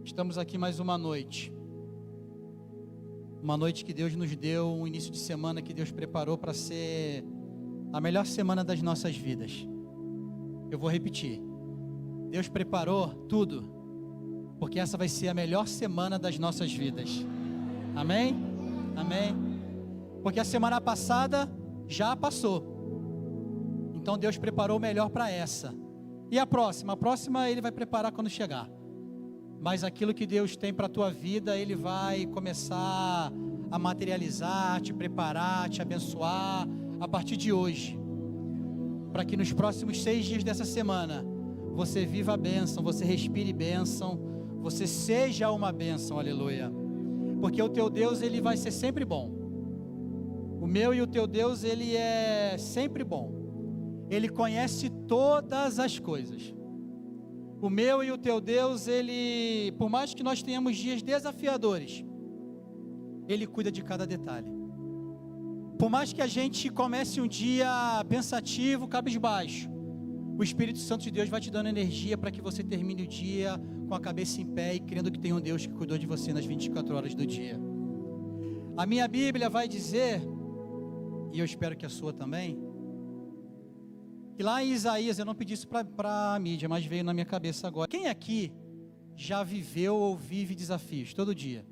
Estamos aqui mais uma noite que Deus nos deu, um início de semana que Deus preparou para ser a melhor semana das nossas vidas. Eu vou repetir, Deus preparou tudo, porque essa vai ser a melhor semana das nossas vidas. Amém? Amém? Porque a semana passada já passou, então Deus preparou o melhor para essa. E a próxima Ele vai preparar quando chegar. Mas aquilo que Deus tem para a tua vida, Ele vai começar a materializar, te preparar, te abençoar a partir de hoje, para que nos próximos 6 dias dessa semana você viva a bênção, você respire bênção, você seja uma bênção, aleluia. Porque o teu Deus, Ele vai ser sempre bom. O meu e o teu Deus, Ele é sempre bom. Ele conhece todas as coisas. O meu e o teu Deus, Ele, por mais que nós tenhamos dias desafiadores, Ele cuida de cada detalhe. Por mais que a gente comece um dia pensativo, cabisbaixo, o Espírito Santo de Deus vai te dando energia para que você termine o dia com a cabeça em pé e crendo que tem um Deus que cuidou de você nas 24 horas do dia. A minha Bíblia vai dizer, e eu espero que a sua também, que lá em Isaías, eu não pedi isso para a mídia, mas veio na minha cabeça agora. Quem aqui já viveu ou vive desafios todo dia?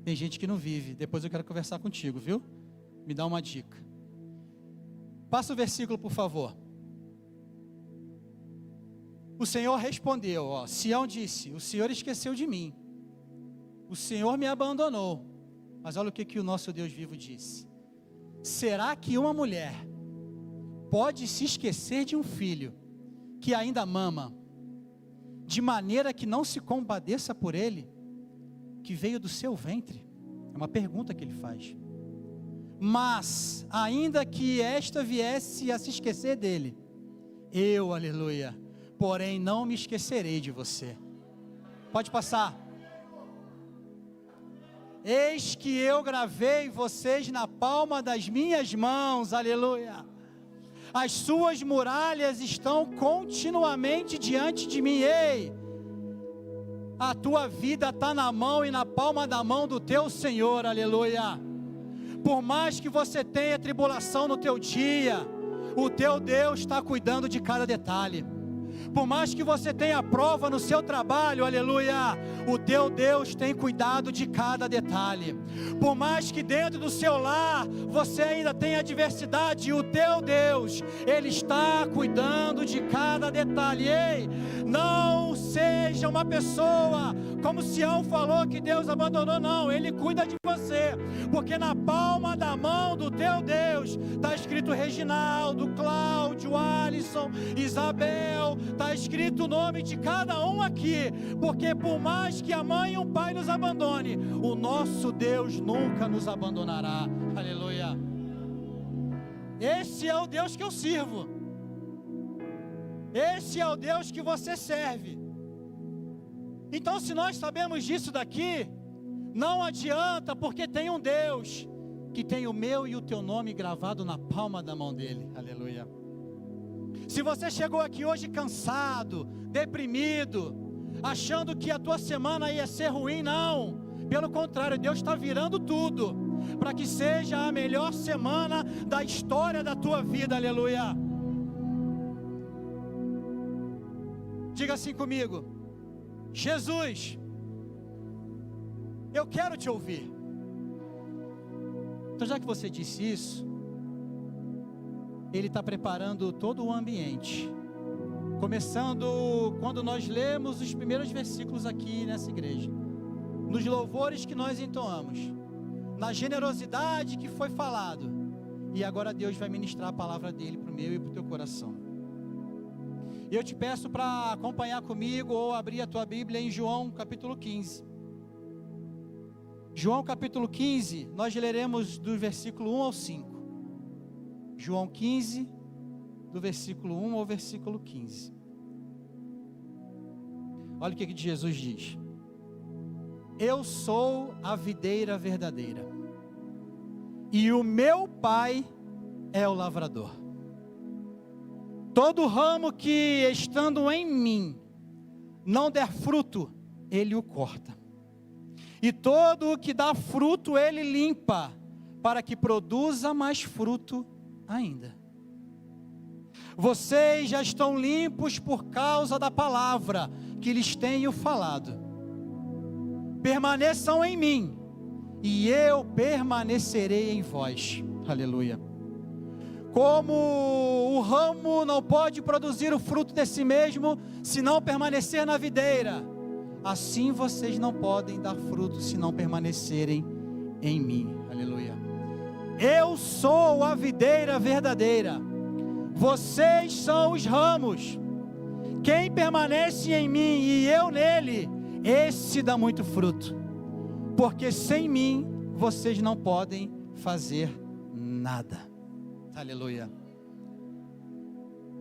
Tem gente que não vive, depois eu quero conversar contigo, viu? Me dá uma dica. Passa o versículo, por favor. O Senhor respondeu, Sião disse, o Senhor esqueceu de mim, o Senhor me abandonou. Mas olha o que o nosso Deus vivo disse: será que uma mulher pode se esquecer de um filho que ainda mama, de maneira que não se compadeça por ele, que veio do seu ventre? É uma pergunta que ele faz. Mas, ainda que esta viesse a se esquecer dele, eu, aleluia, porém não me esquecerei de você. Pode passar. Eis que eu gravei vocês na palma das minhas mãos, aleluia. As suas muralhas estão continuamente diante de mim. Ei, a tua vida está na mão e na palma da mão do teu Senhor, aleluia. Por mais que você tenha tribulação no teu dia, o teu Deus está cuidando de cada detalhe. Por mais que você tenha prova no seu trabalho, aleluia, o teu Deus tem cuidado de cada detalhe. Por mais que dentro do seu lar você ainda tenha adversidade, o teu Deus, Ele está cuidando de cada detalhe. Ei, não seja uma pessoa como Sião falou que Deus abandonou, não, Ele cuida de você, porque na palma da mão do teu Deus está escrito Reginaldo, Cláudio, Alisson, Isabel, está escrito o nome de cada um aqui, porque por mais que a mãe e o pai nos abandone, o nosso Deus nunca nos abandonará, aleluia. Esse é o Deus que eu sirvo, esse é o Deus que você serve. Então, se nós sabemos disso daqui, não adianta, porque tem um Deus que tem o meu e o teu nome gravado na palma da mão dele, aleluia. Se você chegou aqui hoje cansado, deprimido, achando que a tua semana ia ser ruim, não, pelo contrário, Deus está virando tudo, para que seja a melhor semana da história da tua vida, aleluia. Diga assim comigo: Jesus, eu quero te ouvir. Então, já que você disse isso, Ele está preparando todo o ambiente, começando quando nós lemos os primeiros versículos aqui nessa igreja, nos louvores que nós entoamos, na generosidade que foi falado, e agora Deus vai ministrar a palavra dEle para o meu e para o teu coração. E eu te peço para acompanhar comigo ou abrir a tua Bíblia em João capítulo 15. João capítulo 15, nós leremos do versículo 1 ao 5. João 15, do versículo 1 ao versículo 15. Olha o que Jesus diz: eu sou a videira verdadeira, e o meu Pai é o lavrador. Todo ramo que estando em mim não der fruto, ele o corta. E todo o que dá fruto, ele limpa, para que produza mais fruto ainda. Vocês já estão limpos por causa da palavra que lhes tenho falado. Permaneçam em mim, e eu permanecerei em vós. Aleluia. Como o ramo não pode produzir o fruto de si mesmo, se não permanecer na videira, assim vocês não podem dar fruto, se não permanecerem em mim. Aleluia. Eu sou a videira verdadeira, vocês são os ramos. Quem permanece em mim e eu nele, esse dá muito fruto, porque sem mim vocês não podem fazer nada. Aleluia.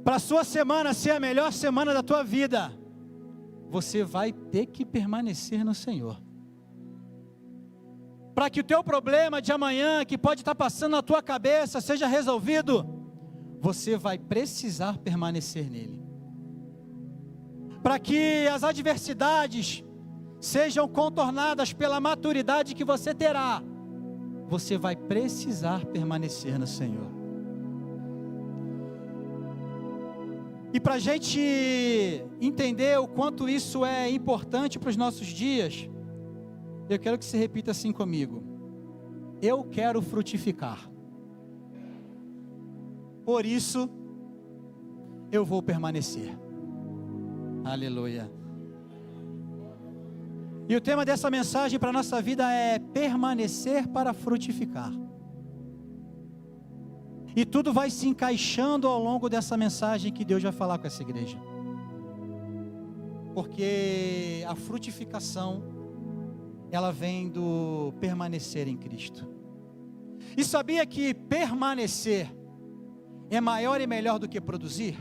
Para a sua semana ser a melhor semana da tua vida, você vai ter que permanecer no Senhor. Para que o teu problema de amanhã, que pode estar passando na tua cabeça, seja resolvido, você vai precisar permanecer nele. Para que as adversidades sejam contornadas pela maturidade que você terá, você vai precisar permanecer no Senhor. E para a gente entender o quanto isso é importante para os nossos dias, eu quero que você repita assim comigo: eu quero frutificar, por isso eu vou permanecer. Aleluia. E o tema dessa mensagem para a nossa vida é permanecer para frutificar. E tudo vai se encaixando ao longo dessa mensagem que Deus vai falar com essa igreja. Porque a frutificação, ela vem do permanecer em Cristo. E sabia que permanecer é maior e melhor do que produzir?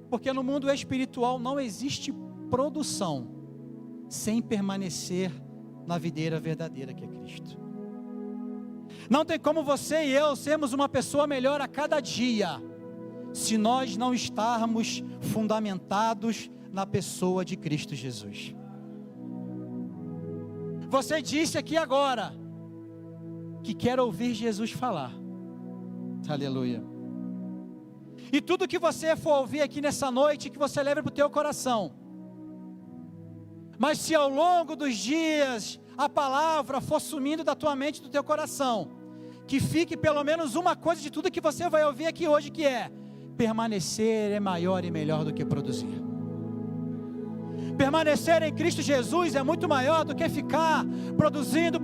Porque no mundo espiritual não existe produção sem permanecer na videira verdadeira que é Cristo. Não tem como você e eu sermos uma pessoa melhor a cada dia, se nós não estarmos fundamentados na pessoa de Cristo Jesus. Você disse aqui agora, que quer ouvir Jesus falar. Aleluia. E tudo que você for ouvir aqui nessa noite, que você leve para o teu coração. Mas se ao longo dos dias a palavra for sumindo da tua mente e do teu coração, que fique pelo menos uma coisa de tudo que você vai ouvir aqui hoje, que é: permanecer é maior e melhor do que produzir. Permanecer em Cristo Jesus é muito maior do que ficar produzindo,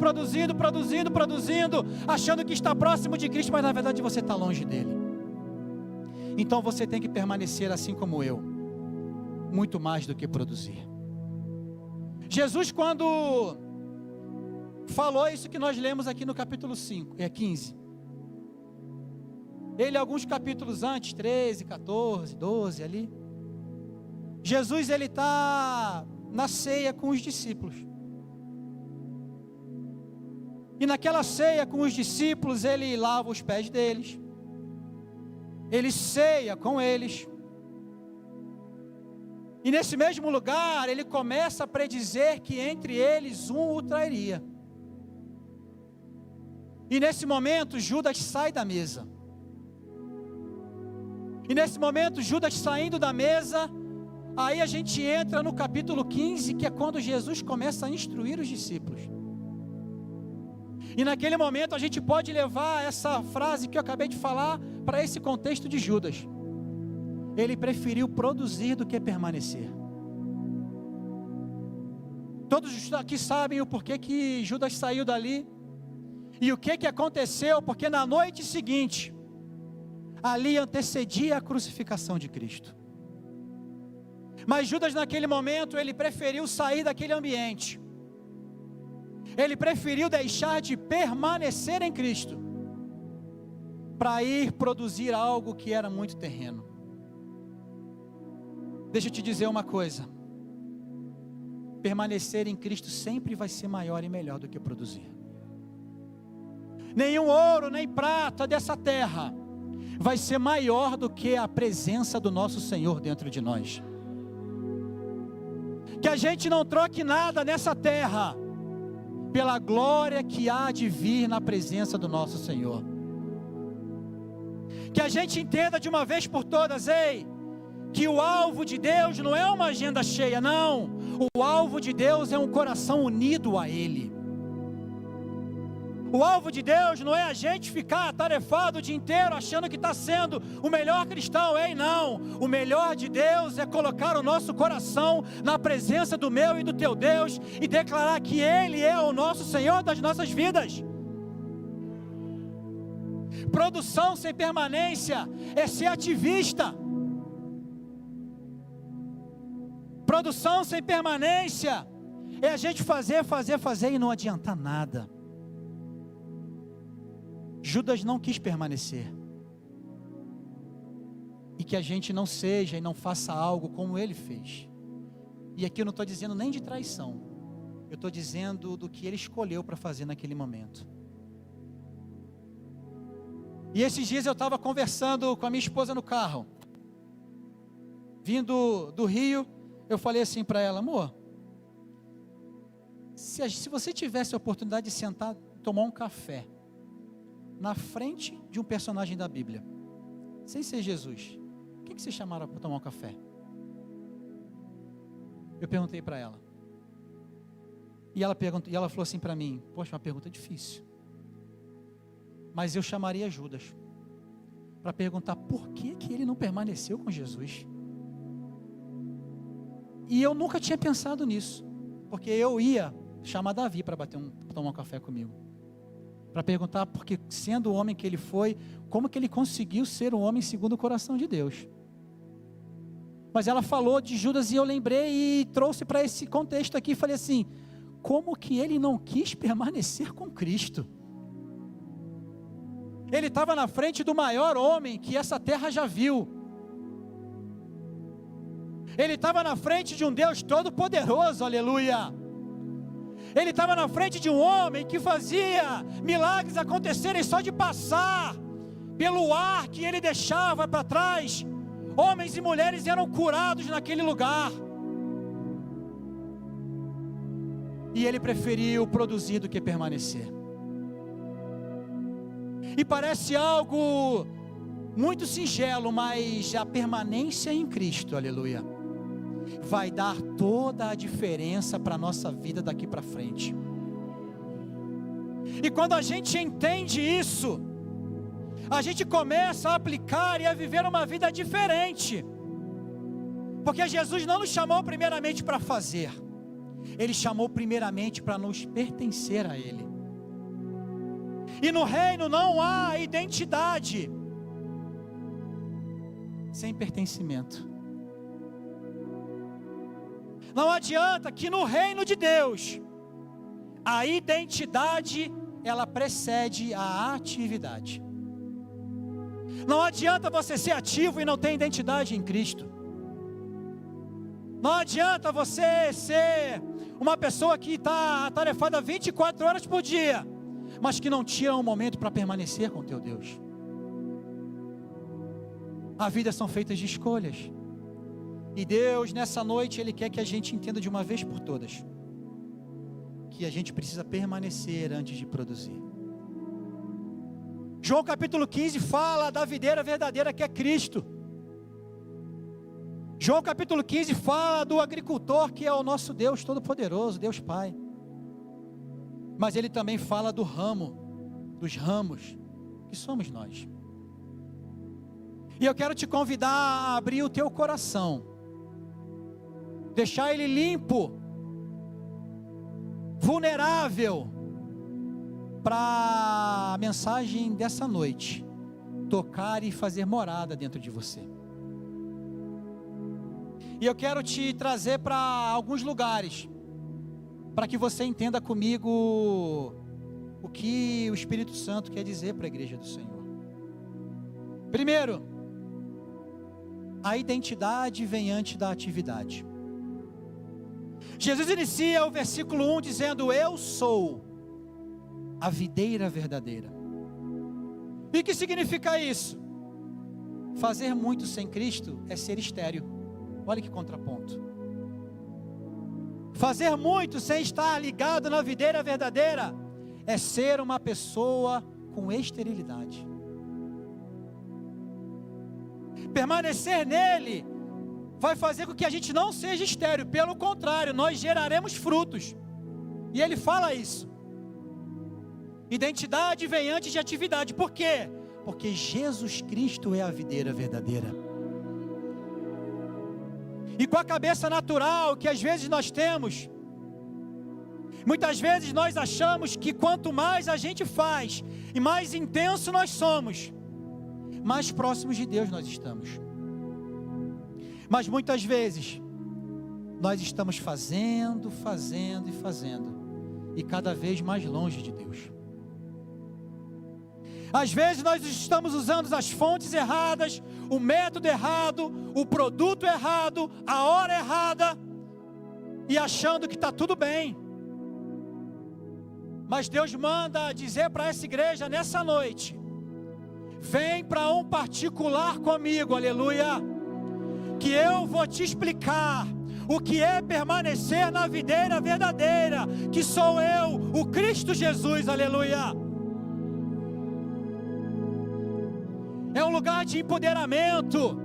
achando que está próximo de Cristo, mas na verdade você está longe dele. Então você tem que permanecer assim como eu, muito mais do que produzir. Jesus, quando falou isso que nós lemos aqui no capítulo 15, ele alguns capítulos antes, 13, 14, 12 ali, Jesus ele está na ceia com os discípulos, e naquela ceia com os discípulos ele lava os pés deles, ele ceia com eles, e nesse mesmo lugar ele começa a predizer que entre eles um o trairia. E nesse momento Judas sai da mesa. E nesse momento Judas saindo da mesa, aí a gente entra no capítulo 15, que é quando Jesus começa a instruir os discípulos. E naquele momento a gente pode levar essa frase que eu acabei de falar para esse contexto de Judas. Ele preferiu produzir do que permanecer. Todos aqui sabem o porquê que Judas saiu dali. E o que aconteceu? Porque na noite seguinte, ali antecedia a crucificação de Cristo. Mas Judas naquele momento, ele preferiu sair daquele ambiente. Ele preferiu deixar de permanecer em Cristo, para ir produzir algo que era muito terreno. Deixa eu te dizer uma coisa: permanecer em Cristo sempre vai ser maior e melhor do que produzir. Nenhum ouro, nem prata dessa terra vai ser maior do que a presença do nosso Senhor dentro de nós. Que a gente não troque nada nessa terra pela glória que há de vir na presença do nosso Senhor. Que a gente entenda de uma vez por todas, que o alvo de Deus não é uma agenda cheia, não. O alvo de Deus é um coração unido a Ele. O alvo de Deus não é a gente ficar atarefado o dia inteiro achando que está sendo o melhor cristão, não. O melhor de Deus é colocar o nosso coração na presença do meu e do teu Deus e declarar que Ele é o nosso Senhor das nossas vidas. Produção sem permanência é ser ativista. Produção sem permanência é a gente fazer e não adiantar nada. Judas não quis permanecer. E que a gente não seja e não faça algo como ele fez. E aqui eu não estou dizendo nem de traição. Eu estou dizendo do que ele escolheu para fazer naquele momento. E esses dias eu estava conversando com a minha esposa no carro. Vindo do Rio, eu falei assim para ela: amor, se você tivesse a oportunidade de sentar e tomar um café na frente de um personagem da Bíblia, sem ser Jesus, quem que você chamaram para tomar um café? Eu perguntei para ela. E ela falou assim para mim: poxa, uma pergunta difícil. Mas eu chamaria Judas para perguntar por que ele não permaneceu com Jesus. E eu nunca tinha pensado nisso, porque eu ia chamar Davi para tomar um café comigo, para perguntar, porque sendo o homem que ele foi, como que ele conseguiu ser um homem segundo o coração de Deus. Mas ela falou de Judas e eu lembrei e trouxe para esse contexto aqui, falei assim: como que ele não quis permanecer com Cristo? Ele estava na frente do maior homem que essa terra já viu. Ele estava na frente de um Deus todo-poderoso, aleluia. Ele estava na frente de um homem que fazia milagres acontecerem só de passar. Pelo ar que ele deixava para trás, homens e mulheres eram curados naquele lugar. E ele preferiu produzir do que permanecer. E parece algo muito singelo, mas a permanência em Cristo, aleluia, vai dar toda a diferença para a nossa vida daqui para frente. E quando a gente entende isso, a gente começa a aplicar e a viver uma vida diferente. Porque Jesus não nos chamou primeiramente para fazer, Ele chamou primeiramente para nos pertencer a Ele. E no reino não há identidade sem pertencimento. Não adianta que no reino de Deus a identidade ela precede a atividade. Não adianta você ser ativo e não ter identidade em Cristo. Não adianta você ser uma pessoa que está atarefada 24 horas por dia, mas que não tira um momento para permanecer com teu Deus. A vida são feitas de escolhas. E Deus nessa noite Ele quer que a gente entenda de uma vez por todas que a gente precisa permanecer antes de produzir. João capítulo 15 fala da videira verdadeira que é Cristo. João capítulo 15 fala do agricultor que é o nosso Deus Todo-Poderoso, Deus Pai. Mas ele também fala do ramo, dos ramos, que somos nós. E eu quero te convidar a abrir o teu coração, deixar ele limpo, vulnerável, para a mensagem dessa noite tocar e fazer morada dentro de você. E eu quero te trazer para alguns lugares, para que você entenda comigo o que o Espírito Santo quer dizer para a igreja do Senhor. Primeiro, a identidade vem antes da atividade. Jesus inicia o versículo 1 dizendo: eu sou a videira verdadeira. E o que significa isso? Fazer muito sem Cristo é ser estéril. Olha que contraponto. Fazer muito sem estar ligado na videira verdadeira é ser uma pessoa com esterilidade. Permanecer nele vai fazer com que a gente não seja estéril. Pelo contrário, nós geraremos frutos. E ele fala isso. Identidade vem antes de atividade. Por quê? Porque Jesus Cristo é a videira verdadeira. E com a cabeça natural que às vezes nós temos, muitas vezes nós achamos que quanto mais a gente faz e mais intenso nós somos, mais próximos de Deus nós estamos. Mas muitas vezes nós estamos fazendo e cada vez mais longe de Deus. Às vezes nós estamos usando as fontes erradas, o método errado, o produto errado, a hora errada, e achando que está tudo bem. Mas Deus manda dizer para essa igreja nessa noite: vem para um particular comigo, aleluia, que eu vou te explicar o que é permanecer na videira verdadeira, que sou eu, o Cristo Jesus, aleluia. É um lugar de empoderamento,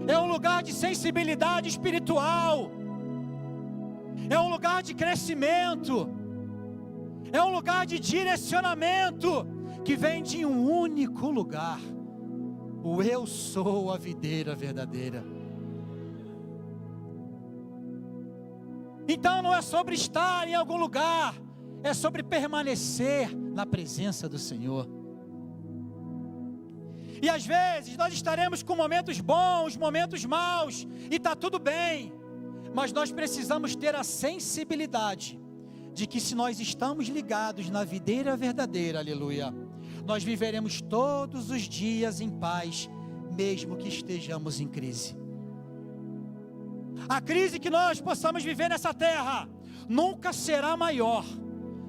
é um lugar de sensibilidade espiritual, é um lugar de crescimento, é um lugar de direcionamento, que vem de um único lugar: o eu sou a videira verdadeira. Então não é sobre estar em algum lugar, é sobre permanecer na presença do Senhor. E às vezes nós estaremos com momentos bons, momentos maus, e está tudo bem, mas nós precisamos ter a sensibilidade de que se nós estamos ligados na videira verdadeira, aleluia, nós viveremos todos os dias em paz, mesmo que estejamos em crise. A crise que nós possamos viver nessa terra nunca será maior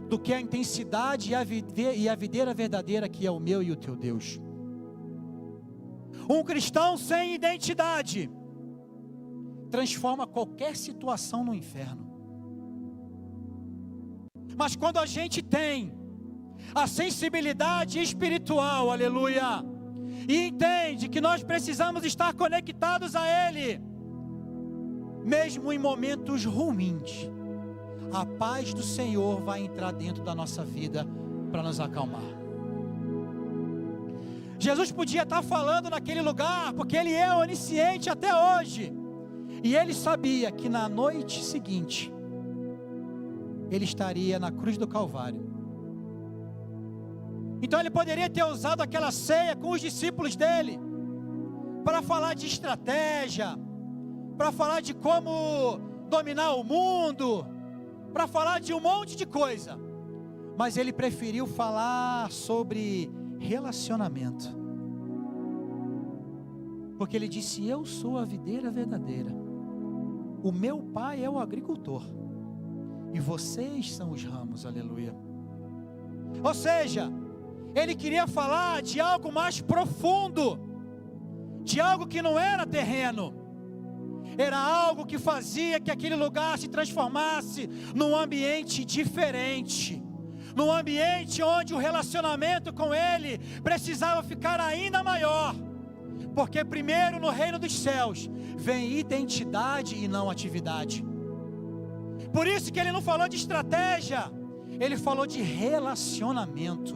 do que a intensidade e a videira verdadeira que é o meu e o teu Deus. Um cristão sem identidade transforma qualquer situação no inferno. Mas quando a gente tem a sensibilidade espiritual, aleluia, e entende que nós precisamos estar conectados a Ele, mesmo em momentos ruins, a paz do Senhor vai entrar dentro da nossa vida para nos acalmar. Jesus podia estar falando naquele lugar, porque Ele é onisciente até hoje, e Ele sabia que na noite seguinte Ele estaria na cruz do Calvário. Então Ele poderia ter usado aquela ceia com os discípulos dele para falar de estratégia, para falar de como dominar o mundo, para falar de um monte de coisa, mas Ele preferiu falar sobre relacionamento, porque Ele disse: eu sou a videira verdadeira, o meu Pai é o agricultor, e vocês são os ramos, aleluia. Ou seja, Ele queria falar de algo mais profundo, de algo que não era terreno, era algo que fazia que aquele lugar se transformasse num ambiente diferente, num ambiente onde o relacionamento com Ele precisava ficar ainda maior, porque primeiro no reino dos céus vem identidade e não atividade. Por isso que Ele não falou de estratégia, Ele falou de relacionamento.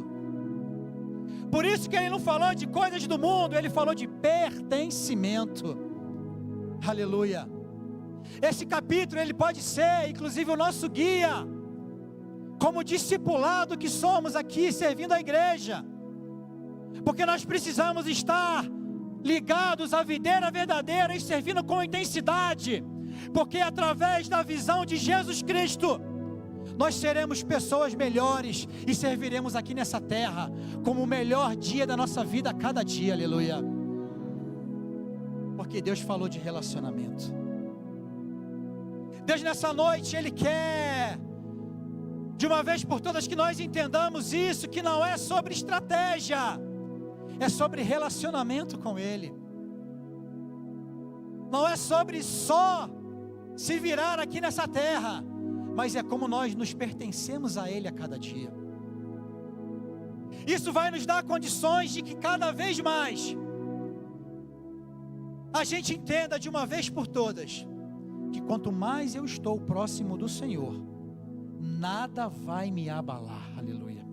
Por isso que Ele não falou de coisas do mundo, Ele falou de pertencimento. Aleluia. Esse capítulo ele pode ser inclusive o nosso guia, como discipulado que somos aqui servindo a igreja, porque nós precisamos estar ligados à videira verdadeira e servindo com intensidade, porque através da visão de Jesus Cristo nós seremos pessoas melhores e serviremos aqui nessa terra como o melhor dia da nossa vida a cada dia, aleluia. Porque Deus falou de relacionamento. Deus nessa noite Ele quer de uma vez por todas que nós entendamos isso, que não é sobre estratégia, é sobre relacionamento com Ele. Não é sobre só se virar aqui nessa terra, mas é como nós nos pertencemos a Ele a cada dia. Isso vai nos dar condições de que cada vez mais a gente entenda de uma vez por todas, que quanto mais eu estou próximo do Senhor, nada vai me abalar. Aleluia.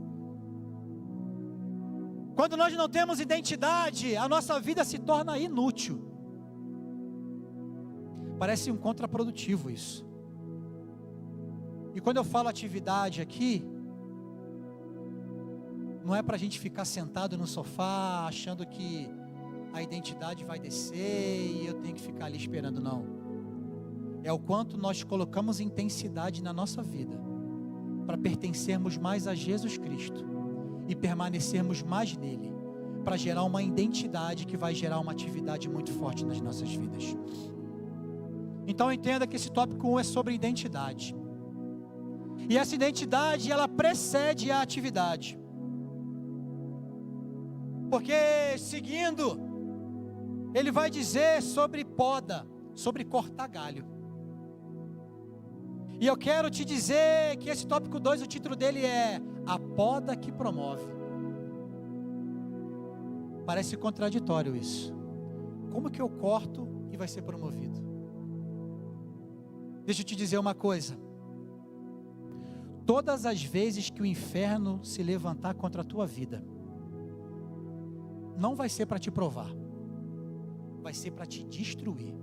Quando nós não temos identidade, a nossa vida se torna inútil. Parece um contraprodutivo isso. E quando eu falo atividade aqui, não é para a gente ficar sentado no sofá, achando que a identidade vai descer e eu tenho que ficar ali esperando, não. É o quanto nós colocamos intensidade na nossa vida, para pertencermos mais a Jesus Cristo, e permanecermos mais nele, para gerar uma identidade que vai gerar uma atividade muito forte nas nossas vidas. Então entenda que esse tópico 1 é sobre identidade, e essa identidade ela precede a atividade, porque seguindo, ele vai dizer sobre poda, sobre cortar galho. E eu quero te dizer que esse tópico 2, o título dele é A Poda que Promove. Parece contraditório isso. Como que eu corto e vai ser promovido? Deixa eu te dizer uma coisa. Todas as vezes que o inferno se levantar contra a tua vida, não vai ser para te provar, vai ser para te destruir.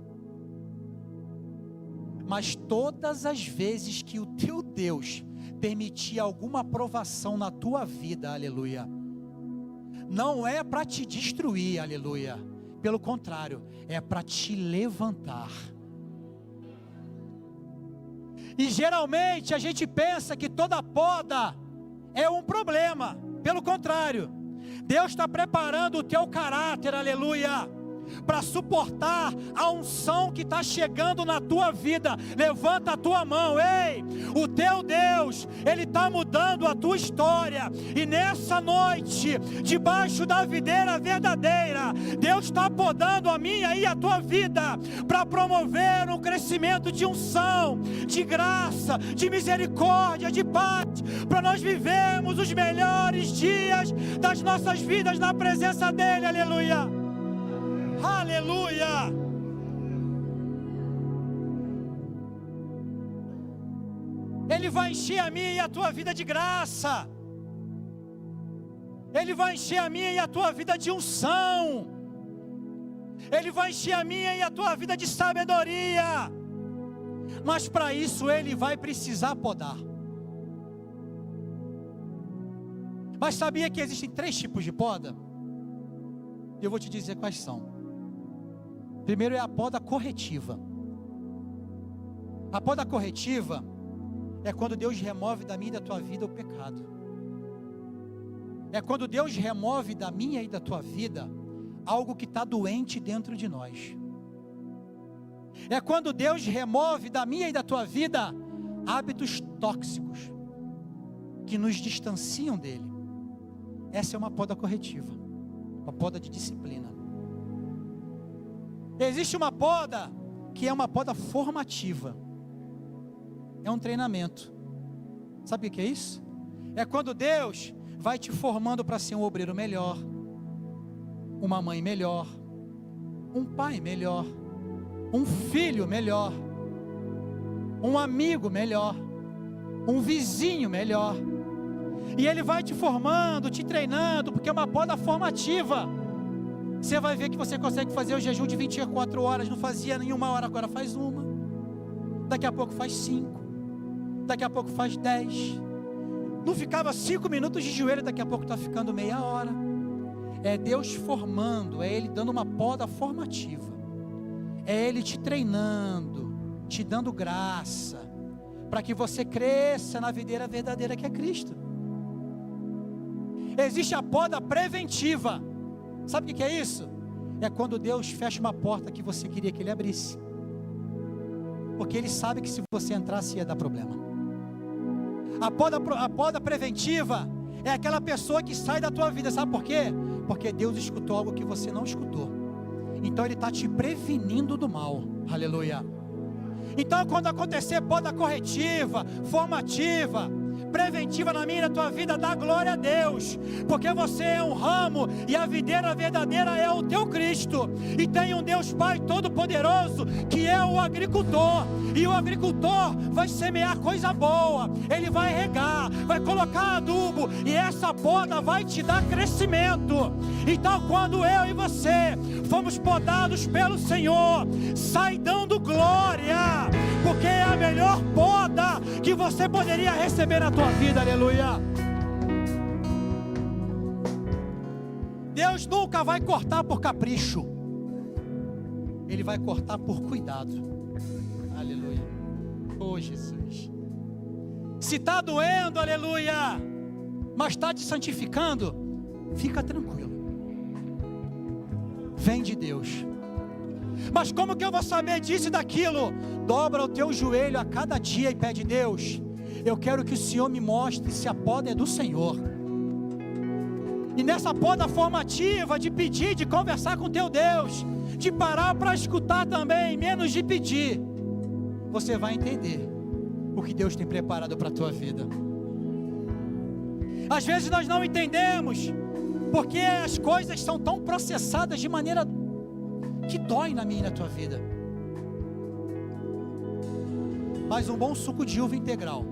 Mas todas as vezes que o teu Deus permitir alguma provação na tua vida, aleluia, não é para te destruir, aleluia, pelo contrário, é para te levantar. E geralmente a gente pensa que toda poda é um problema, pelo contrário, Deus está preparando o teu caráter, aleluia, para suportar a unção que está chegando na tua vida. Levanta a tua mão, ei, o teu Deus, Ele está mudando a tua história, e nessa noite, debaixo da videira verdadeira, Deus está podando a minha e a tua vida, para promover um crescimento de unção, de graça, de misericórdia, de paz, para nós vivermos os melhores dias das nossas vidas na presença dEle, aleluia. Aleluia! Ele vai encher a minha e a tua vida de graça. Ele vai encher a minha e a tua vida de unção. Ele vai encher a minha e a tua vida de sabedoria. Mas para isso Ele vai precisar podar. Mas sabia que existem 3 tipos de poda? Eu vou te dizer quais são. Primeiro é a poda corretiva. A poda corretiva é quando Deus remove da minha e da tua vida o pecado. É quando Deus remove da minha e da tua vida algo que está doente dentro de nós. É quando Deus remove da minha e da tua vida hábitos tóxicos que nos distanciam dele. Essa é uma poda corretiva, uma poda de disciplina. Existe uma poda que é uma poda formativa. É um treinamento. Sabe o que é isso? É quando Deus vai te formando para ser um obreiro melhor, uma mãe melhor, um pai melhor, um filho melhor, um amigo melhor, um vizinho melhor. E Ele vai te formando, te treinando, porque é uma poda formativa. Você vai ver que você consegue fazer o jejum de 24 horas, não fazia em 1 hora, agora faz 1. Daqui a pouco faz 5. Daqui a pouco faz 10. Não ficava 5 minutos de joelho, daqui a pouco está ficando meia hora. É Deus formando, é Ele dando uma poda formativa. É Ele te treinando, te dando graça, para que você cresça na videira verdadeira que é Cristo. Existe a poda preventiva. Sabe o que é isso? É quando Deus fecha uma porta que você queria que Ele abrisse, porque Ele sabe que se você entrasse ia dar problema. A poda preventiva é aquela pessoa que sai da tua vida. Sabe por quê? Porque Deus escutou algo que você não escutou. Então Ele está te prevenindo do mal. Aleluia. Então, quando acontecer poda corretiva, formativa, preventiva na minha e na tua vida, dá glória a Deus, porque você é um ramo e a videira verdadeira é o teu Cristo, e tem um Deus Pai Todo-Poderoso que é o agricultor, e o agricultor vai semear coisa boa, ele vai regar, vai colocar adubo, e essa poda vai te dar crescimento. Então, quando eu e você fomos podados pelo Senhor, sai dando glória, porque é a melhor poda que você poderia receber na tua vida, aleluia. Deus nunca vai cortar por capricho, Ele vai cortar por cuidado, aleluia. Oh Jesus, se está doendo, aleluia, mas está te santificando, fica tranquilo, vem de Deus. Mas como que eu vou saber disso e daquilo? Dobra o teu joelho a cada dia e pede: Deus, eu quero que o Senhor me mostre se a poda é do Senhor. E nessa poda formativa de pedir, de conversar com teu Deus, de parar para escutar também, menos de pedir, você vai entender o que Deus tem preparado para a tua vida. Às vezes nós não entendemos, porque as coisas são tão processadas de maneira que dói na minha e na tua vida. Mas um bom suco de uva integral,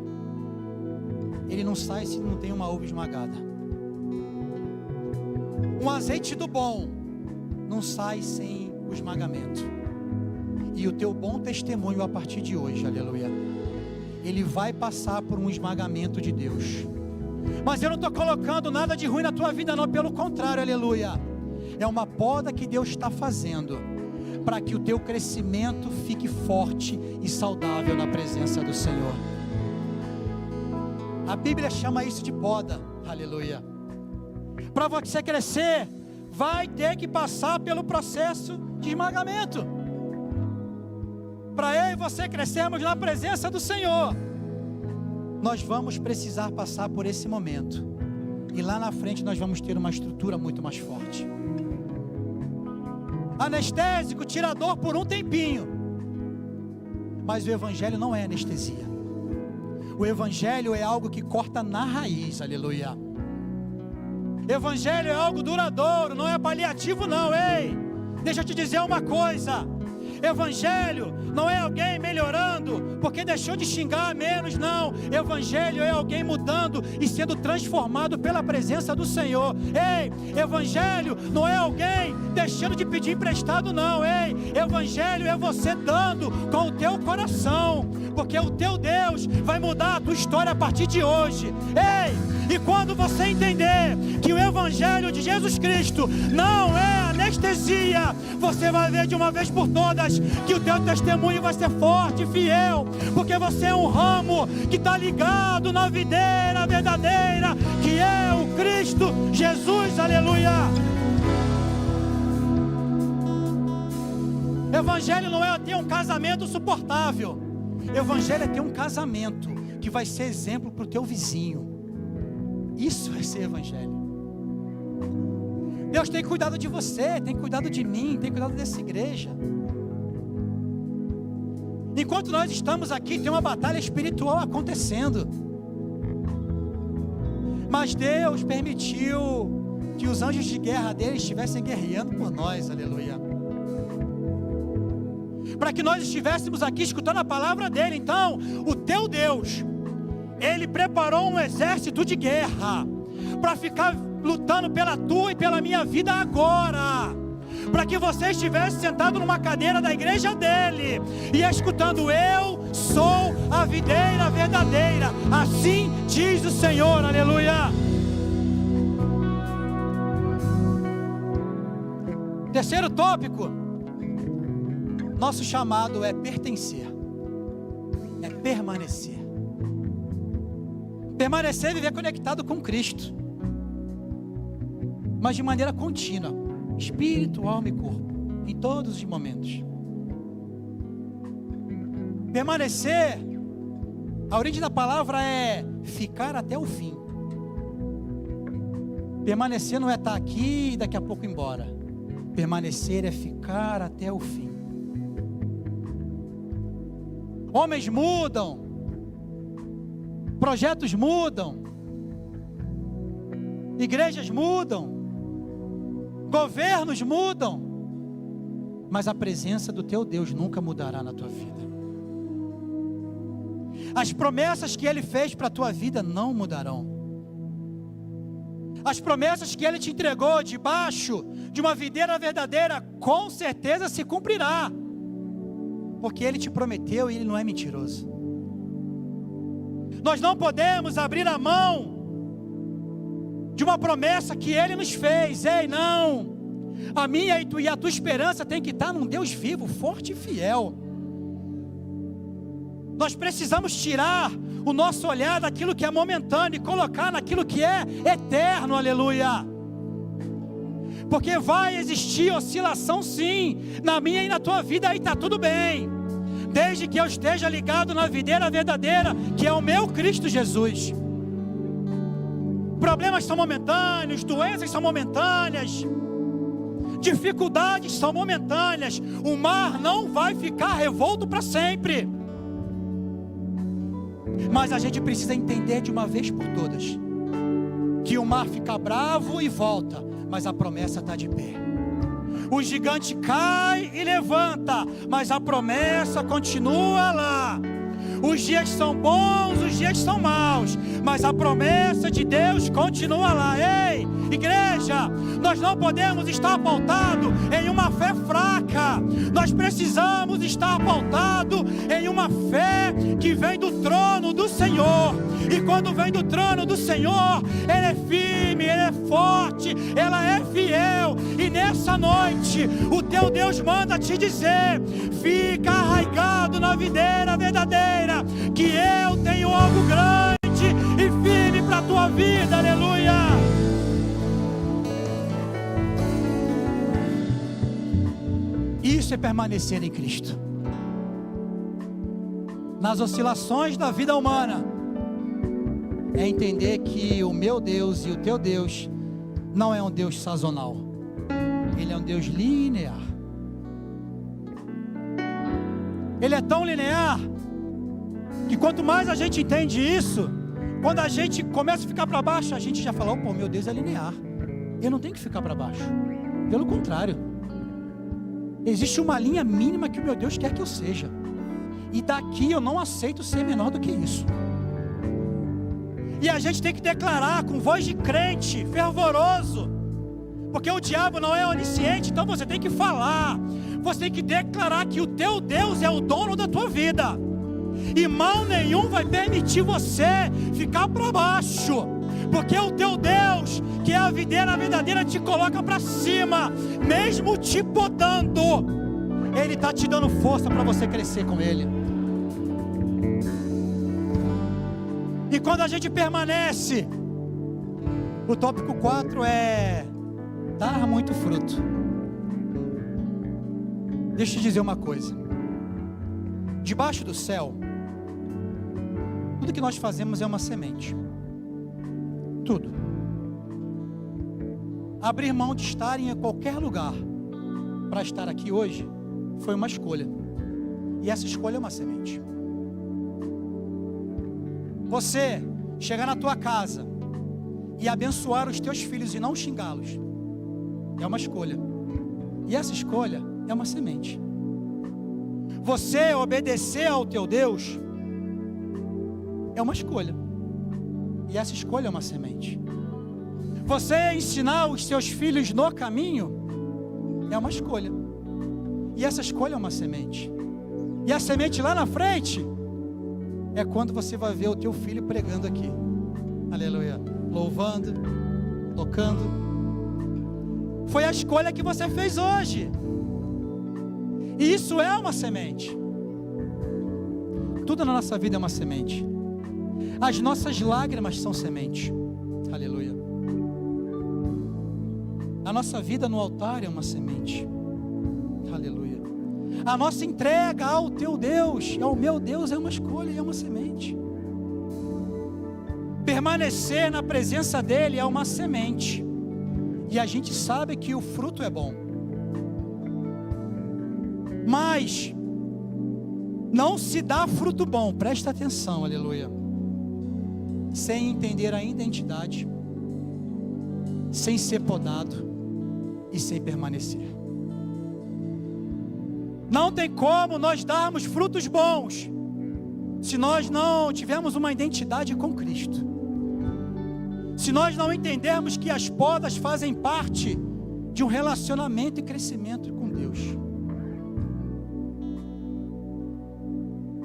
ele não sai se não tem uma uva esmagada. Um azeite do bom não sai sem o esmagamento. E o teu bom testemunho a partir de hoje, aleluia, ele vai passar por um esmagamento de Deus. Mas eu não estou colocando nada de ruim na tua vida não, pelo contrário, aleluia. É uma poda que Deus está fazendo para que o teu crescimento fique forte e saudável na presença do Senhor. A Bíblia chama isso de poda, aleluia. Para você crescer, vai ter que passar pelo processo de esmagamento. Para eu e você crescermos na presença do Senhor, nós vamos precisar passar por esse momento. E lá na frente nós vamos ter uma estrutura muito mais forte. Anestésico tira a dor por um tempinho, mas o Evangelho não é anestesia. O Evangelho é algo que corta na raiz, aleluia. Evangelho é algo duradouro, não é paliativo não, ei. Deixa eu te dizer uma coisa: Evangelho não é alguém melhorando porque deixou de xingar menos, não. Evangelho é alguém mudando e sendo transformado pela presença do Senhor. Ei, Evangelho não é alguém deixando de pedir emprestado, não. Ei, Evangelho é você dando com o teu coração, porque o teu Deus vai mudar a tua história a partir de hoje. Ei, e quando você entender que o Evangelho de Jesus Cristo não é anestesia, você vai ver de uma vez por todas que o teu testemunho vai ser forte e fiel, porque você é um ramo que está ligado na videira verdadeira, que é o Cristo Jesus, aleluia. Evangelho não é ter um casamento suportável. Evangelho é ter um casamento que vai ser exemplo para o teu vizinho. Isso vai ser Evangelho. Deus tem cuidado de você, tem cuidado de mim, tem cuidado dessa igreja. Enquanto nós estamos aqui, tem uma batalha espiritual acontecendo. Mas Deus permitiu que os anjos de guerra dele estivessem guerreando por nós, aleluia. Para que nós estivéssemos aqui escutando a palavra dele. Então, o teu Deus, ele preparou um exército de guerra para ficar lutando pela tua e pela minha vida agora, para que você estivesse sentado numa cadeira da igreja dele e escutando: eu sou a videira verdadeira, assim diz o Senhor, aleluia. Terceiro tópico, nosso chamado é pertencer, é permanecer. Permanecer e viver conectado com Cristo, mas de maneira contínua, espírito, alma e corpo, em todos os momentos. Permanecer, a origem da palavra é ficar até o fim. Permanecer não é estar aqui e daqui a pouco ir embora. Permanecer é ficar até o fim. Homens mudam, projetos mudam, igrejas mudam, governos mudam, mas a presença do teu Deus nunca mudará na tua vida. As promessas que Ele fez para a tua vida não mudarão. As promessas que Ele te entregou debaixo de uma videira verdadeira, com certeza se cumprirá, porque Ele te prometeu e Ele não é mentiroso. Nós não podemos abrir a mão de uma promessa que Ele nos fez. Ei, não! A minha e a tua esperança tem que estar num Deus vivo, forte e fiel. Nós precisamos tirar o nosso olhar daquilo que é momentâneo e colocar naquilo que é eterno, aleluia. Porque vai existir oscilação sim, na minha e na tua vida, aí está tudo bem, desde que eu esteja ligado na videira verdadeira, que é o meu Cristo Jesus. Problemas são momentâneos, doenças são momentâneas, dificuldades são momentâneas, o mar não vai ficar revolto para sempre. Mas a gente precisa entender de uma vez por todas, que o mar fica bravo e volta, mas a promessa está de pé. O gigante cai e levanta, mas a promessa continua lá. Os dias são bons, os dias são maus, mas a promessa de Deus continua lá. Ei, igreja, nós não podemos estar pautados em uma fé fraca. Nós precisamos estar pautados em uma fé que vem do trono do Senhor. E quando vem do trono do Senhor, Ele é firme, Ele é forte, ela é fiel. E nessa noite, o teu Deus manda te dizer: fica arraigado na videira verdadeira, que eu tenho algo grande e firme para a tua vida, aleluia. Isso é permanecer em Cristo. Nas oscilações da vida humana, é entender que o meu Deus e o teu Deus não é um Deus sazonal, Ele é um Deus linear. Ele é tão linear que quanto mais a gente entende isso, quando a gente começa a ficar para baixo, a gente já fala: pô, meu Deus é linear, eu não tenho que ficar para baixo. Pelo contrário, existe uma linha mínima que o meu Deus quer que eu seja, e daqui eu não aceito ser menor do que isso. E a gente tem que declarar com voz de crente, fervoroso, porque o diabo não é onisciente, então você tem que falar, você tem que declarar que o teu Deus é o dono da tua vida, e mal nenhum vai permitir você ficar para baixo, porque o teu Deus, que é a videira verdadeira, te coloca para cima, mesmo te podando, Ele está te dando força para você crescer com Ele. E quando a gente permanece, o tópico 4 é dar muito fruto. Deixa eu te dizer uma coisa: debaixo do céu, tudo que nós fazemos é uma semente. Tudo. Abrir mão de estar em qualquer lugar para estar aqui hoje foi uma escolha, e essa escolha é uma semente. Você chegar na tua casa e abençoar os teus filhos e não xingá-los é uma escolha, e essa escolha é uma semente. Você obedecer ao teu Deus é uma escolha, e essa escolha é uma semente. Você ensinar os seus filhos no caminho é uma escolha, e essa escolha é uma semente. E a semente lá na frente é quando você vai ver o teu filho pregando aqui, aleluia, louvando, tocando. Foi a escolha que você fez hoje, e isso é uma semente. Tudo na nossa vida é uma semente. As nossas lágrimas são semente, aleluia. A nossa vida no altar é uma semente, aleluia. A nossa entrega ao teu Deus, ao meu Deus, é uma escolha e é uma semente. Permanecer na presença dEle é uma semente, e a gente sabe que o fruto é bom. Mas Não se dá fruto bom, presta atenção, aleluia, sem entender a identidade, sem ser podado e sem permanecer. Não tem como nós darmos frutos bons se nós não tivermos uma identidade com Cristo. Se nós não entendermos que as podas fazem parte de um relacionamento e crescimento com Deus.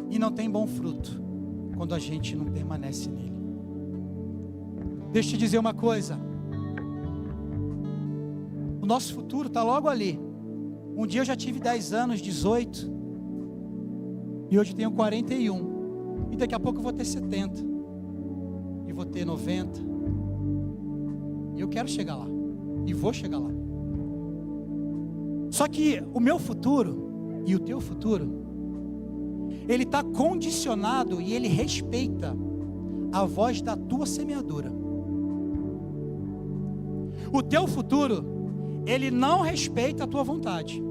E não tem bom fruto quando a gente não permanece nele. Deixa eu te dizer uma coisa. O nosso futuro está logo ali. Um dia eu já tive 10 anos, 18. E hoje tenho 41. E daqui a pouco eu vou ter 70. E vou ter 90. E eu quero chegar lá. E vou chegar lá. Só que o meu futuro e o teu futuro, ele está condicionado e ele respeita a voz da tua semeadura. O teu futuro, ele não respeita a tua vontade.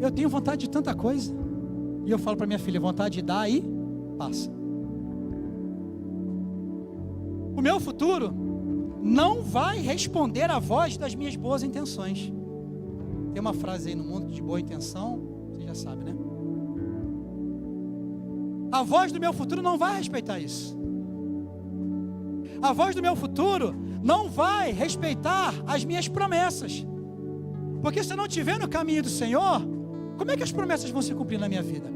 Eu tenho vontade de tanta coisa. E eu falo para minha filha, vontade de dar aí, passa. O meu futuro não vai responder à voz das minhas boas intenções. Tem uma frase aí no mundo de boa intenção, você já sabe, né? A voz do meu futuro não vai respeitar isso. A voz do meu futuro não vai respeitar as minhas promessas. Porque se eu não estiver no caminho do Senhor, como é que as promessas vão se cumprir na minha vida?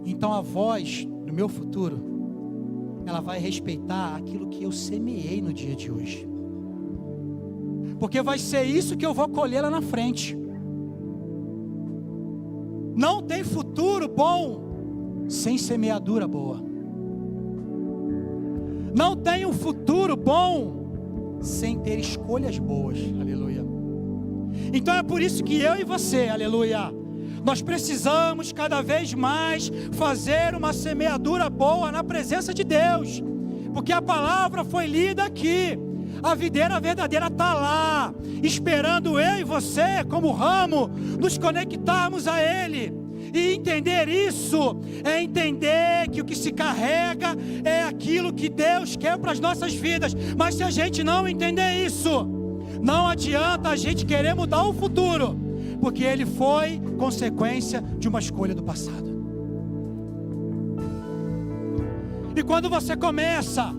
Então a voz do meu futuro, ela vai respeitar aquilo que eu semeei no dia de hoje. Porque vai ser isso que eu vou colher lá na frente. Não tem futuro bom sem semeadura boa. Não tem um futuro bom sem ter escolhas boas. Aleluia. Então é por isso que eu e você, aleluia, nós precisamos cada vez mais fazer uma semeadura boa na presença de Deus. Porque a palavra foi lida aqui. A videira verdadeira está lá, esperando eu e você, como ramo, nos conectarmos a Ele. E entender isso é entender que o que se carrega é aquilo que Deus quer para as nossas vidas. Mas se a gente não entender isso, não adianta a gente querer mudar o futuro, porque ele foi consequência de uma escolha do passado. E quando você começa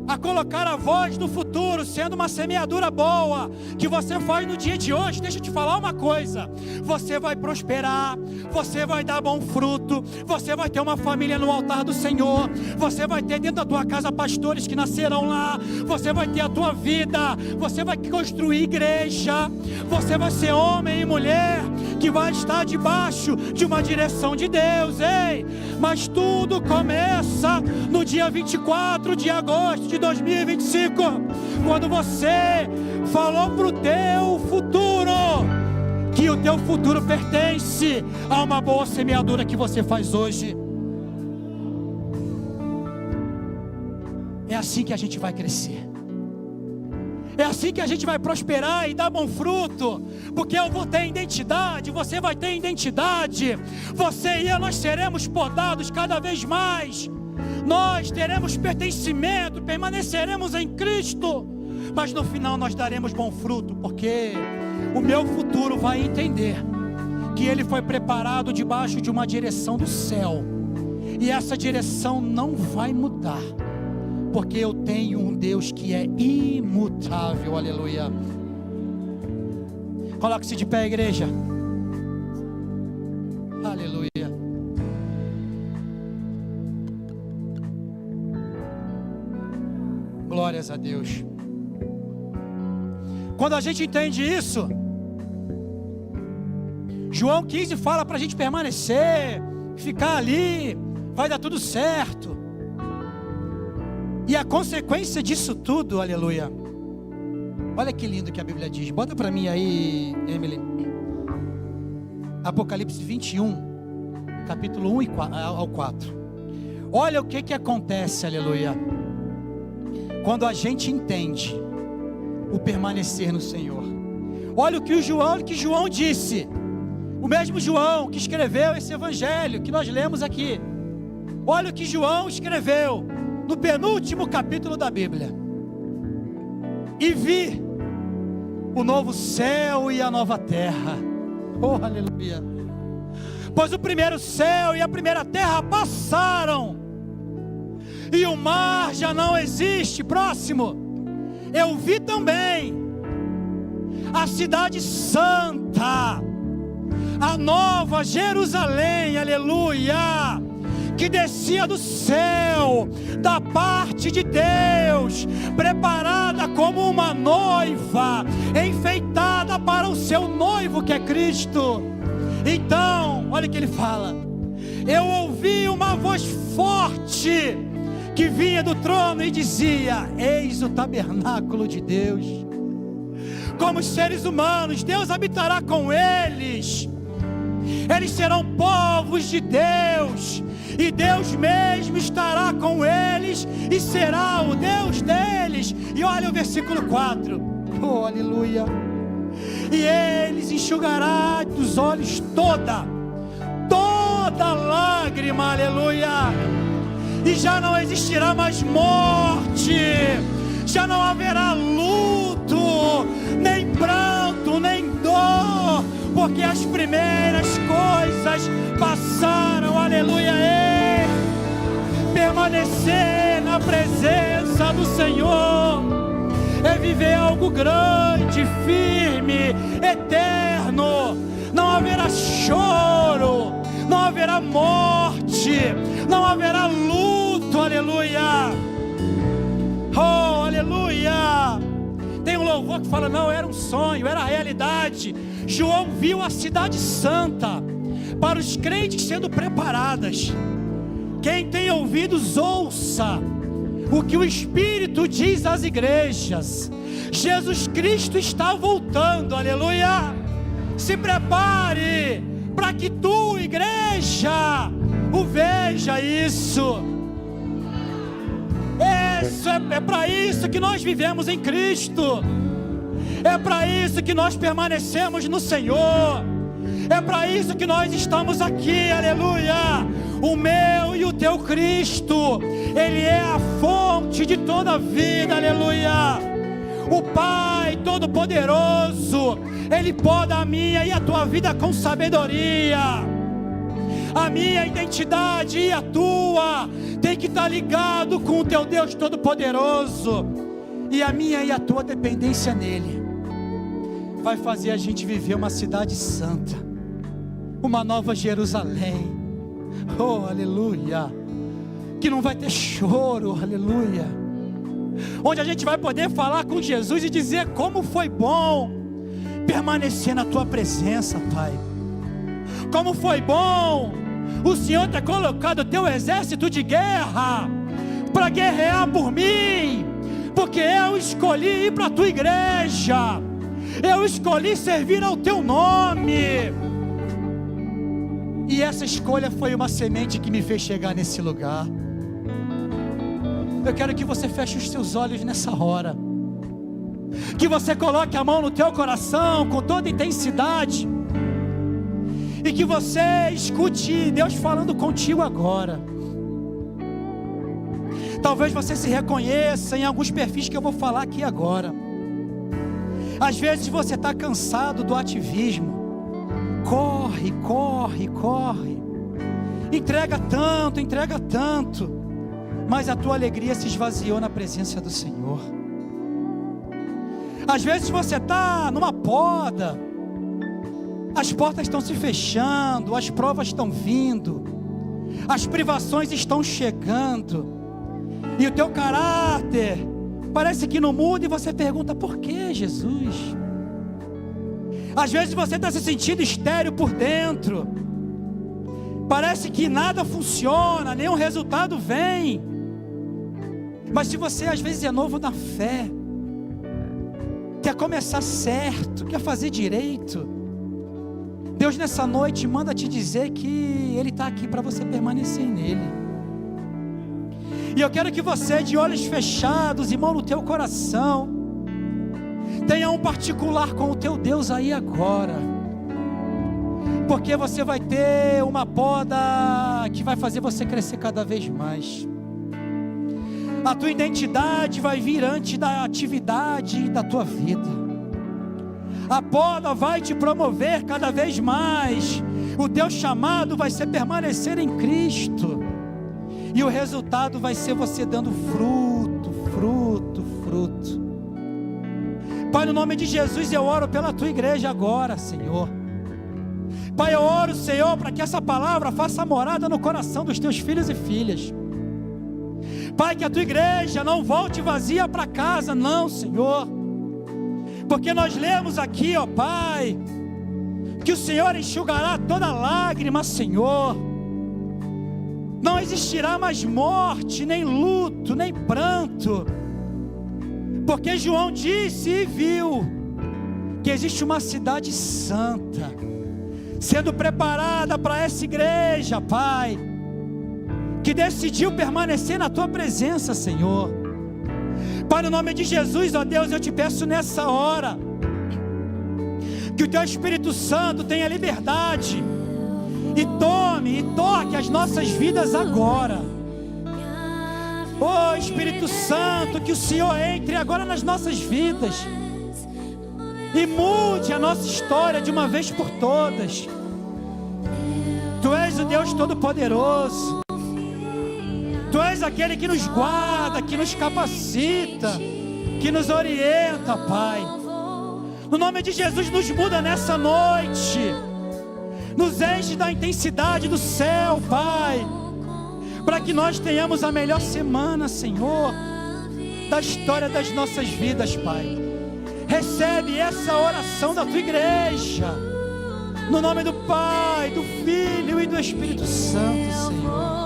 a colocar a voz do futuro, sendo uma semeadura boa, que você faz no dia de hoje, deixa eu te falar uma coisa, você vai prosperar, você vai dar bom fruto, você vai ter uma família no altar do Senhor, você vai ter dentro da tua casa pastores que nascerão lá, você vai ter a tua vida, você vai construir igreja, você vai ser homem e mulher, que vai estar debaixo de uma direção de Deus, ei, mas tudo começa no dia 24 de agosto de 2025, quando você falou para o teu futuro, que o teu futuro pertence a uma boa semeadura que você faz hoje. É assim que a gente vai crescer. É assim que a gente vai prosperar e dar bom fruto, porque eu vou ter identidade, você vai ter identidade, você e eu, nós seremos podados cada vez mais, nós teremos pertencimento, permaneceremos em Cristo, mas no final nós daremos bom fruto, porque o meu futuro vai entender que ele foi preparado debaixo de uma direção do céu, e essa direção não vai mudar, porque eu tenho um Deus que é imutável, aleluia. Coloque-se de pé, igreja. Aleluia. Glórias a Deus. Quando a gente entende isso, João 15 fala para a gente permanecer, ficar ali, vai dar tudo certo. E a consequência disso tudo, aleluia, olha que lindo que a Bíblia diz, bota para mim aí, Emily, Apocalipse 21, capítulo 1 ao 4, olha o que acontece, aleluia, quando a gente entende o permanecer no Senhor. Olha o que João disse, O mesmo João que escreveu esse evangelho que nós lemos aqui. Olha o que João escreveu no penúltimo capítulo da Bíblia. E vi o novo céu e a nova terra. Oh, aleluia. Pois o primeiro céu e a primeira terra passaram, e o mar já não existe. Próximo. Eu vi também a cidade santa, a nova Jerusalém, aleluia, que descia do céu, da parte de Deus, preparada como uma noiva, enfeitada para o seu noivo que é Cristo. Então, olha o que ele fala: eu ouvi uma voz forte que vinha do trono e dizia: eis o tabernáculo de Deus. Como os seres humanos, Deus habitará com eles. Eles serão povos de Deus, e Deus mesmo estará com eles e será o Deus deles. E olha o versículo 4. Oh, aleluia. E eles enxugará dos olhos toda lágrima, aleluia. E já não existirá mais morte, já não haverá luto, nem pranto, nem dor, porque as primeiras coisas passaram, aleluia. Permanecer na presença do Senhor é viver algo grande, firme, eterno. Não haverá choro, não haverá morte, não haverá luto, aleluia. Oh, aleluia. Tem um louvor que fala: não era um sonho, era a realidade. João viu a cidade santa para os crentes sendo preparadas. Quem tem ouvidos, ouça o que o Espírito diz às igrejas. Jesus Cristo está voltando, aleluia. Se prepare para que tu, igreja, o veja isso. É para isso que nós vivemos em Cristo. É para isso que nós permanecemos no Senhor. É para isso que nós estamos aqui, aleluia. O meu e o teu Cristo, Ele é a fonte de toda a vida, aleluia. O Pai Todo-Poderoso, Ele poda a minha e a tua vida com sabedoria. A minha identidade e a tua tem que estar ligado com o teu Deus Todo-Poderoso. E a minha e a tua dependência nele vai fazer a gente viver uma cidade santa, uma nova Jerusalém. Oh, aleluia. Que não vai ter choro, aleluia. Onde a gente vai poder falar com Jesus e dizer: como foi bom permanecer na tua presença, Pai. Como foi bom o Senhor ter colocado o teu exército de guerra para guerrear por mim, porque eu escolhi ir para a tua igreja, eu escolhi servir ao teu nome. E essa escolha foi uma semente que me fez chegar nesse lugar. Eu quero que você feche os seus olhos nessa hora, que você coloque a mão no teu coração com toda intensidade, e que você escute Deus falando contigo agora. Talvez você se reconheça em alguns perfis que eu vou falar aqui agora. Às vezes você está cansado do ativismo. Corre, corre, corre. Entrega tanto, mas a tua alegria se esvaziou na presença do Senhor. Às vezes você está numa poda, as portas estão se fechando, as provas estão vindo, as privações estão chegando, e o teu caráter parece que não muda, e você pergunta: por que, Jesus? Às vezes você está se sentindo estéril por dentro, parece que nada funciona, nenhum resultado vem. Mas se você às vezes é novo na fé, quer começar certo, quer fazer direito, Deus nessa noite manda te dizer que Ele está aqui para você permanecer nele. E eu quero que você, de olhos fechados e mão no teu coração, tenha um particular com o teu Deus aí agora. porque você vai ter uma poda que vai fazer você crescer cada vez mais. A tua identidade vai vir antes da atividade da tua vida. A poda vai te promover cada vez mais. O teu chamado vai ser permanecer em Cristo. E o resultado vai ser você dando fruto, fruto, fruto. Pai, no nome de Jesus, eu oro pela tua igreja agora, Senhor. Pai, eu oro, Senhor, para que essa palavra faça morada no coração dos teus filhos e filhas. Pai, que a tua igreja não volte vazia para casa, não, Senhor. Porque nós lemos aqui, ó Pai, que o Senhor enxugará toda lágrima, Senhor. Não existirá mais morte, nem luto, nem pranto. Porque João disse e viu que existe uma cidade santa sendo preparada para essa igreja, Pai, que decidiu permanecer na tua presença, Senhor. Pai, no nome de Jesus, ó Deus, eu te peço nessa hora que o teu Espírito Santo tenha liberdade e tome e toque as nossas vidas agora. Oh Espírito Santo, que o Senhor entre agora nas nossas vidas e mude a nossa história de uma vez por todas. Tu és o Deus Todo-Poderoso. Tu és aquele que nos guarda, que nos capacita, que nos orienta, Pai. No nome de Jesus, nos muda nessa noite. Nos enche da intensidade do céu, Pai, para que nós tenhamos a melhor semana, Senhor, da história das nossas vidas, Pai. Recebe essa oração da tua igreja, no nome do Pai, do Filho e do Espírito Santo, Senhor.